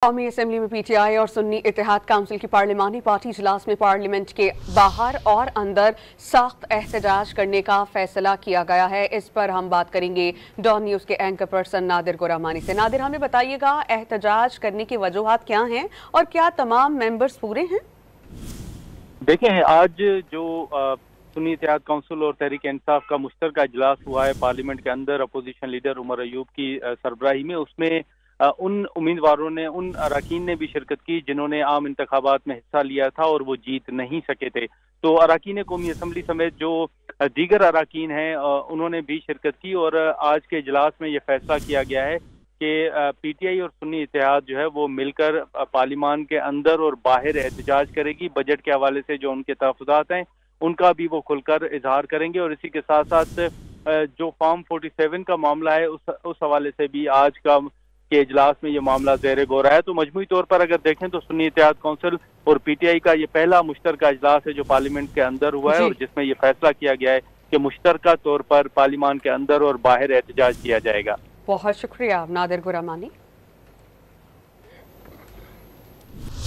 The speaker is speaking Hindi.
कौमी असम्बली में पीटीआई और सुन्नी इत्तेहाद काउंसिल की पार्लिमानी पार्टी इजलास में पार्लियामेंट के बाहर और अंदर सख्त एहतजाज करने का फैसला किया गया है। इस पर हम बात करेंगे डॉन न्यूज के एंकर पर्सन नादिर गुरामानी से। नादिर, हमें बताइएगा एहतजाज करने की वजूहात क्या हैं और क्या तमाम मेंबर्स पूरे हैं? देखें, आज जो सुन्नी इत्तेहाद काउंसिल और तहरीक इंसाफ का मुश्तरका इजलास हुआ है पार्लियामेंट के अंदर अपोजिशन लीडर उमर अयूब की सरबराही में, उसमें उन उम्मीदवारों ने, उन अरकान ने भी शिरकत की जिन्होंने आम इंतखाबात में हिस्सा लिया था और वो जीत नहीं सके थे। तो अरकान कौमी असम्बली समेत जो दीगर अरकान हैं उन्होंने भी शिरकत की और आज के इजलास में यह फैसला किया गया है कि पीटीआई और सुन्नी इत्तेहाद जो है वो मिलकर पार्लियामान के अंदर और बाहर एहतजाज करेगी। बजट के हवाले से जो उनके तहफ़्फ़ुज़ात हैं उनका भी वो खुलकर इजहार करेंगे और इसी के साथ साथ जो फॉर्म 47 का मामला है उस हवाले से भी आज के इजलास में ये मामला ज़ेर गौर है। तो मजमूई तौर पर अगर देखें तो सुन्नी इत्तेहाद काउंसिल और पीटीआई का ये पहला मुश्तरका इजलास है जो पार्लियामेंट के अंदर हुआ है और जिसमें यह फैसला किया गया है कि मुश्तरका तौर पर पार्लियामान के अंदर और बाहर एहतजाज किया जाएगा। बहुत शुक्रिया नादिर गुरामानी।